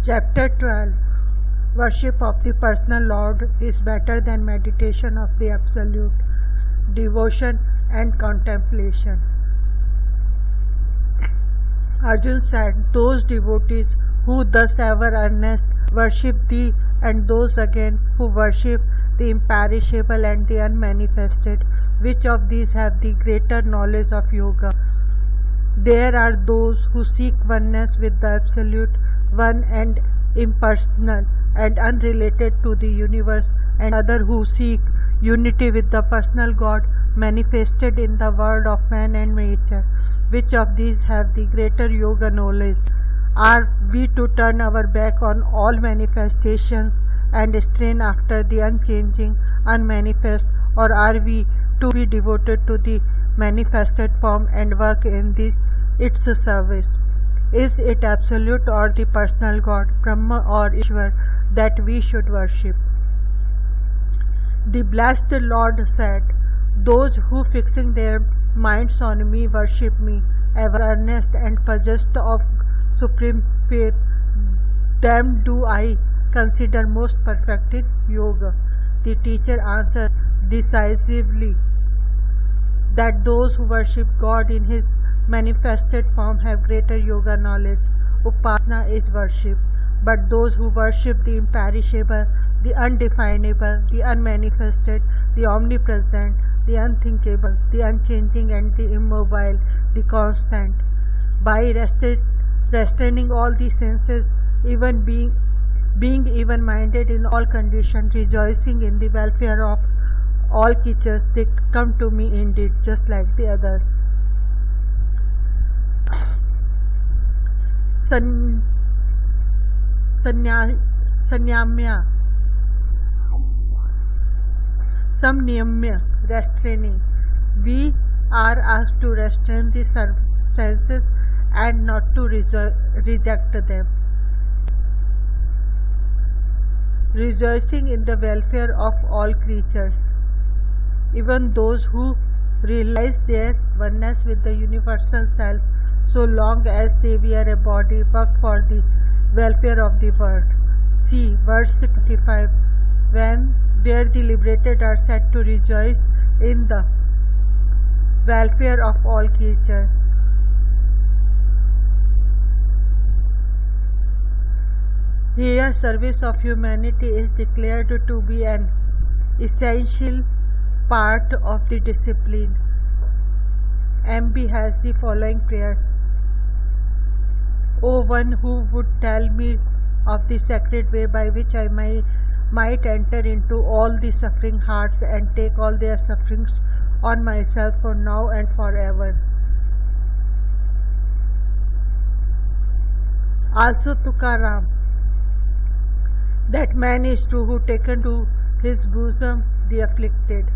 Chapter 12. Worship of the personal Lord is better than meditation of the Absolute, devotion and contemplation. Arjuna said, those devotees who thus ever earnest worship thee, and those again who worship the imperishable and the unmanifested, which of these have the greater knowledge of yoga? There are those who seek oneness with the Absolute, one and impersonal and unrelated to the universe, and other who seek unity with the personal God manifested in the world of man and nature. Which of these have the greater yoga knowledge? Are we to turn our back on all manifestations and strain after the unchanging, unmanifest, or are we to be devoted to the manifested form and work in its service? Is it Absolute or the personal God, Brahma or Ishwar, that we should worship? The blessed Lord said, those who fixing their minds on me worship me, ever earnest and possessed of supreme faith, them do I consider most perfect in yoga. The teacher answered decisively that those who worship God in His manifested form have greater yoga knowledge. Upasana is worship, but those who worship the imperishable, the undefinable, the unmanifested, the omnipresent, the unthinkable, the unchanging and the immobile, the constant, by restraining all the senses, even being even-minded in all conditions, rejoicing in the welfare of all creatures, they come to me indeed, just like the others. Samniyamya, restraining. We are asked to restrain the senses and not to reject them. Rejoicing in the welfare of all creatures, even those who realize their oneness with the universal self, so long as they wear a body, work for the welfare of the world. See verse 55, where the liberated are said to rejoice in the welfare of all creatures. Here, service of humanity is declared to be an essential part of the discipline. MB has the following prayers. O one who would tell me of the sacred way by which I might enter into all the suffering hearts and take all their sufferings on myself for now and forever. Also Tukaram, that man is true who taken to his bosom the afflicted.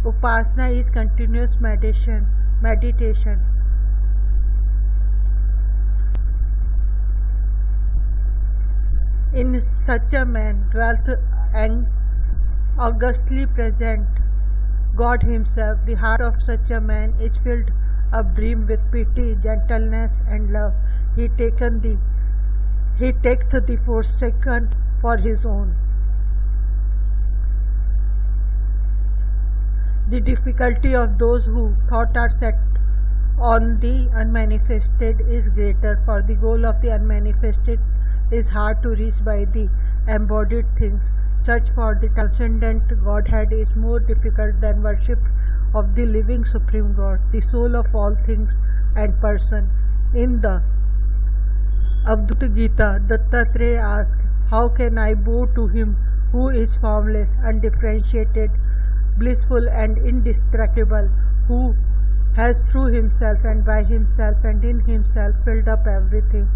Upasana is continuous meditation. In such a man dwelleth augustly present God Himself. The heart of such a man is filled abrim with pity, gentleness, and love. He taketh the forsaken for his own. The difficulty of those who thought are set on the unmanifested is greater, for the goal of the unmanifested is hard to reach by the embodied things. Search for the transcendent Godhead is more difficult than worship of the living Supreme God, the soul of all things and person. In the Bhagavad Gita, Dattatreya asks, how can I bow to Him who is formless, undifferentiated, blissful and indestructible, who has through Himself and by Himself and in Himself filled up everything?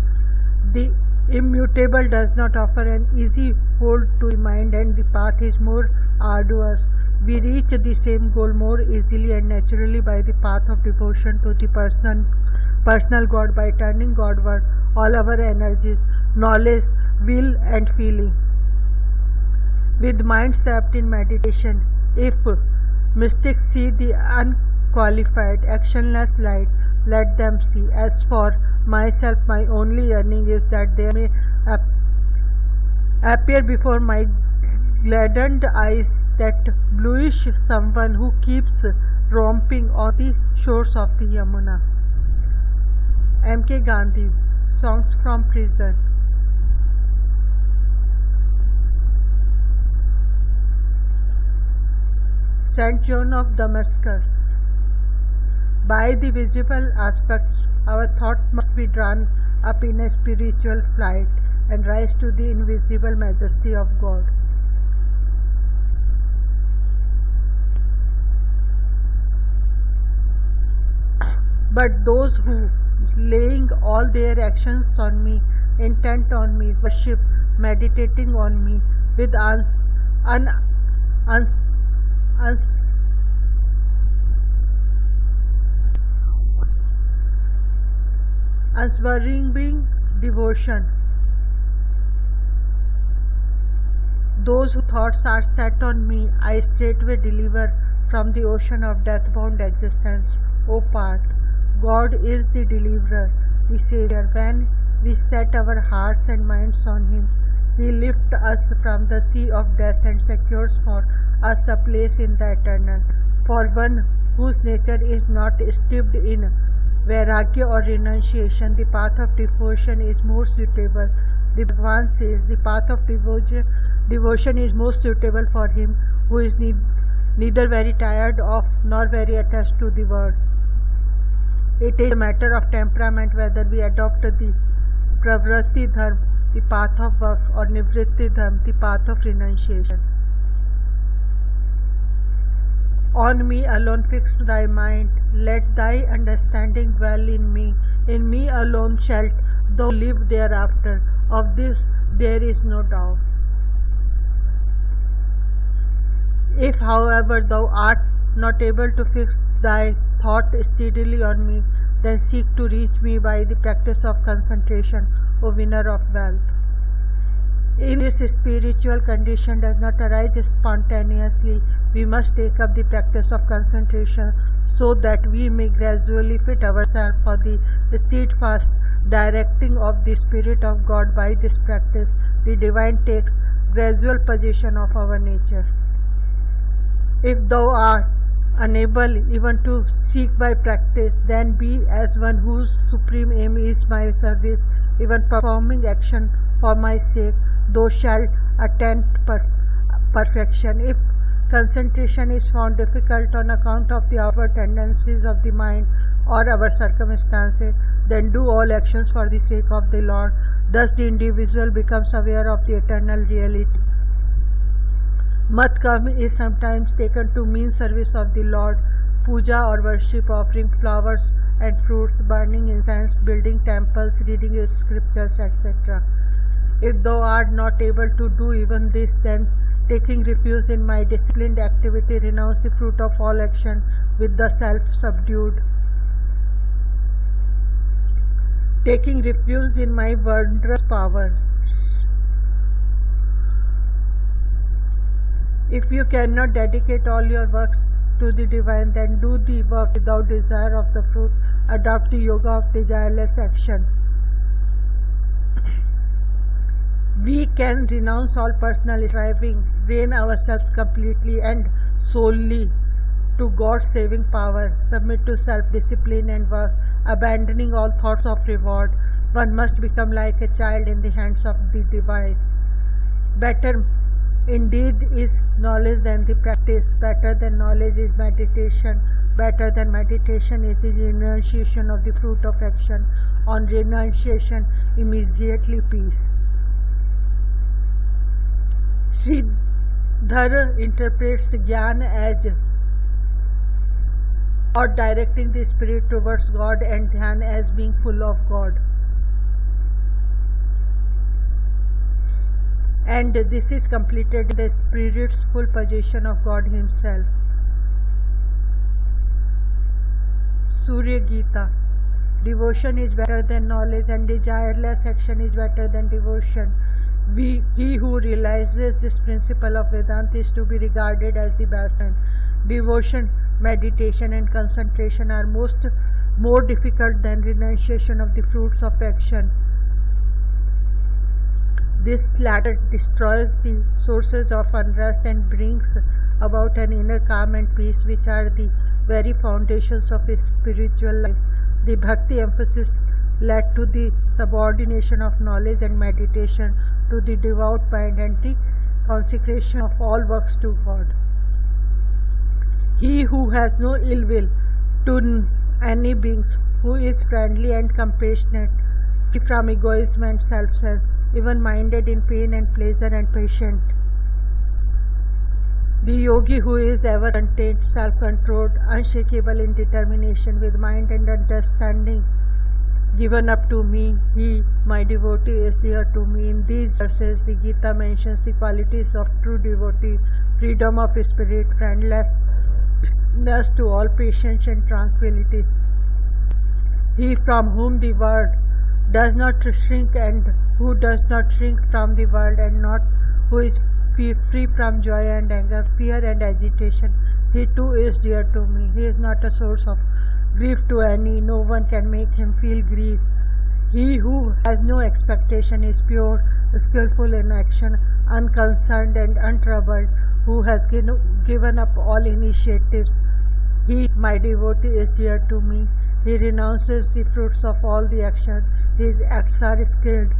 The immutable does not offer an easy hold to the mind, and the path is more arduous. We reach the same goal more easily and naturally by the path of devotion to the personal God, by turning Godward all our energies, knowledge, will and feeling. With mind sapped in meditation, if mystics see the unqualified, actionless light, let them see. As for myself, my only yearning is that they may appear before my gladdened eyes that bluish someone who keeps romping on the shores of the Yamuna. M.K. Gandhi, Songs from Prison. St. John of Damascus. By the visible aspects, our thought must be drawn up in a spiritual flight and rise to the invisible majesty of God. But those who, laying all their actions on me, intent on me, worship, meditating on me, with unswerving devotion. Those whose thoughts are set on me, I straightway deliver from the ocean of death-bound existence. O part, God is the deliverer, the Savior. When we set our hearts and minds on Him, He lifts us from the sea of death and secures for us a place in the eternal. For one whose nature is not steeped in vairagya or renunciation, the path of devotion is more suitable. The Bhagwan says the path of devotion is most suitable for him who is neither very tired of nor very attached to the world. It is a matter of temperament whether we adopt the pravritti dharma, the path of work, or nivritti dharma, the path of renunciation. On me alone fix thy mind, let thy understanding dwell in me. In me alone shalt thou live thereafter. Of this there is no doubt. If, however, thou art not able to fix thy thought steadily on me, then seek to reach me by the practice of concentration, O winner of wealth. In this spiritual condition does not arise spontaneously. We must take up the practice of concentration so that we may gradually fit ourselves for the steadfast directing of the Spirit of God. By this practice, the Divine takes gradual possession of our nature. If thou art unable even to seek by practice, then be as one whose supreme aim is my service, even performing action for my sake, thou shalt attain perfection. If concentration is found difficult on account of the outward tendencies of the mind or our circumstances, then do all actions for the sake of the Lord. Thus the individual becomes aware of the eternal reality. Mat karma is sometimes taken to mean service of the Lord, puja or worship, offering flowers and fruits, burning incense, building temples, reading scriptures, etc. If thou art not able to do even this, then taking refuge in my disciplined activity, renounce the fruit of all action with the self subdued. Taking refuge in my wondrous power. If you cannot dedicate all your works to the Divine, then do the work without desire of the fruit. Adopt the yoga of desireless action. We can renounce all personal striving, drain ourselves completely and solely to God's saving power, submit to self-discipline and work, abandoning all thoughts of reward. One must become like a child in the hands of the Divine. Better indeed is knowledge than the practice. Better than knowledge is meditation. Better than meditation is the renunciation of the fruit of action. On renunciation, immediately peace. Sridhar interprets Jnana as or directing the spirit towards God, and Dhyana as being full of God. And this is completed in the spirit's full possession of God Himself. Surya Gita. Devotion is better than knowledge, and desireless action is better than devotion. He who realizes this principle of Vedanta is to be regarded as the best man. Devotion, meditation and concentration are more difficult than renunciation of the fruits of action. This latter destroys the sources of unrest and brings about an inner calm and peace, which are the very foundations of a spiritual life. The bhakti emphasis led to the subordination of knowledge and meditation to the devout mind and the consecration of all works to God. He who has no ill will to any beings, who is friendly and compassionate, free from egoism and self-sense, even-minded in pain and pleasure and patient. The yogi who is ever contained, self-controlled, unshakable in determination, with mind and understanding given up to me, he, my devotee, is dear to me. In these verses, the Gita mentions the qualities of true devotee: freedom of spirit, friendlessness to all, patience and tranquility. He from whom the world does not shrink, and who does not shrink from the world, and not who is free from joy and anger, fear and agitation. He too is dear to me. He is not a source of grief to any. No one can make him feel grief. He who has no expectation is pure, skillful in action, unconcerned and untroubled, who has given up all initiatives. He, my devotee, is dear to me. He renounces the fruits of all the actions. His acts are skilled,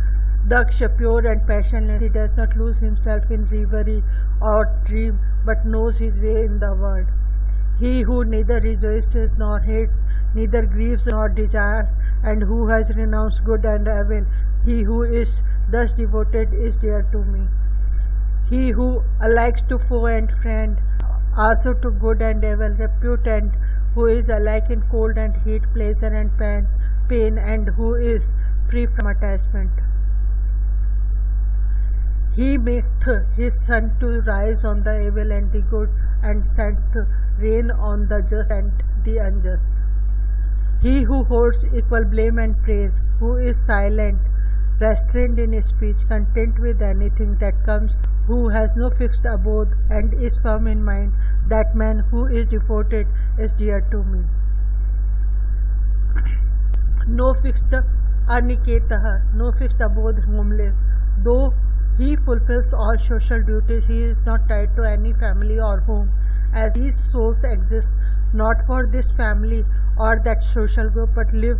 daksha, pure and passionless. He does not lose himself in reverie or dream, but knows his way in the world. He who neither rejoices nor hates, neither grieves nor desires, and who has renounced good and evil, he who is thus devoted is dear to me. He who alike to foe and friend, also to good and evil, repute, and who is alike in cold and heat, pleasure and pain, and who is free from attachment. He maketh his sun to rise on the evil and the good, and sendeth rain on the just and the unjust. He who holds equal blame and praise, who is silent, restrained in speech, content with anything that comes, who has no fixed abode and is firm in mind, that man who is devoted is dear to me. No fixed aniketah, no fixed abode, homeless. Though he fulfills all social duties, he is not tied to any family or home, as these souls exist not for this family or that social group, but live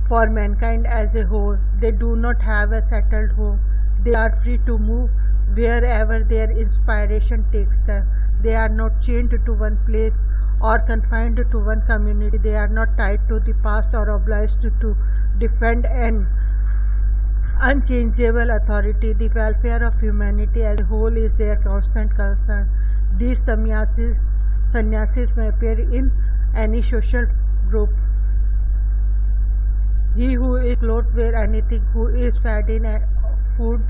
for mankind as a whole. They do not have a settled home. They are free to move wherever their inspiration takes them. They are not chained to one place or confined to one community. They are not tied to the past or obliged to defend an unchangeable authority. The welfare of humanity as a whole is their constant concern. These sannyasis may appear in any social group. He who is clothed with anything, who is fed in food,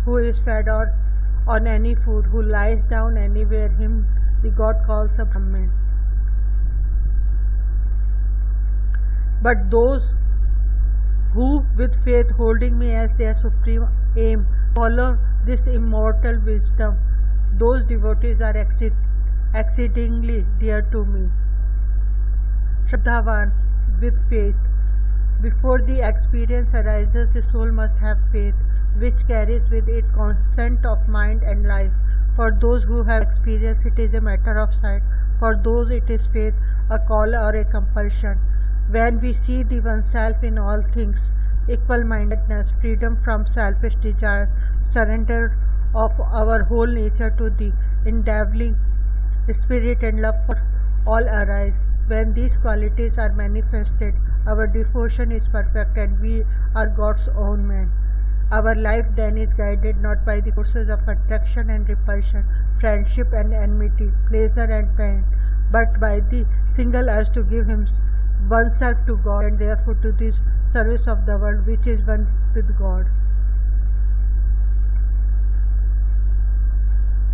who is fed on any food, who lies down anywhere, him the God calls a Brahmin. But those who with faith holding me as their supreme aim follow this immortal wisdom, those devotees are exceedingly dear to me. Shraddhavan, with faith. Before the experience arises, the soul must have faith, which carries with it consent of mind and life. For those who have experience, it is a matter of sight. For those, it is faith, a call or a compulsion. When we see the oneself in all things, equal-mindedness, freedom from selfish desires, surrender of our whole nature to the endeavoring spirit, and love for all arise. When these qualities are manifested, our devotion is perfect and we are God's own man. Our life then is guided not by the forces of attraction and repulsion, friendship and enmity, pleasure and pain, but by the single urge to give oneself to God, and therefore to the service of the world, which is one with God.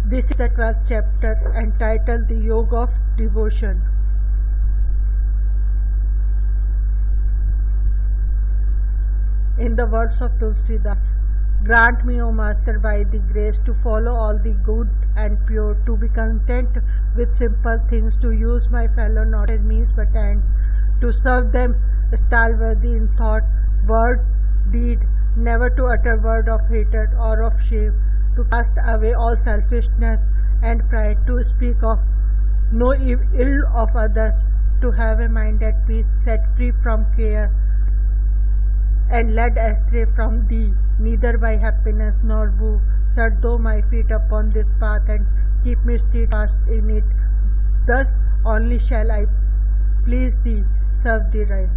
This is the 12th chapter, entitled The Yoga of Devotion. In the words of Tulsidas, grant me, O Master, by the grace to follow all the good and pure, to be content with simple things, to use my fellow not as means but end, to serve them stalwartly in thought, word, deed, never to utter word of hatred or of shame, to cast away all selfishness and pride, to speak of no ill of others, to have a mind at peace, set free from care, and led astray from thee, neither by happiness nor woe. Set thou my feet upon this path, and keep me steadfast in it. Thus only shall I please thee, serve thee right.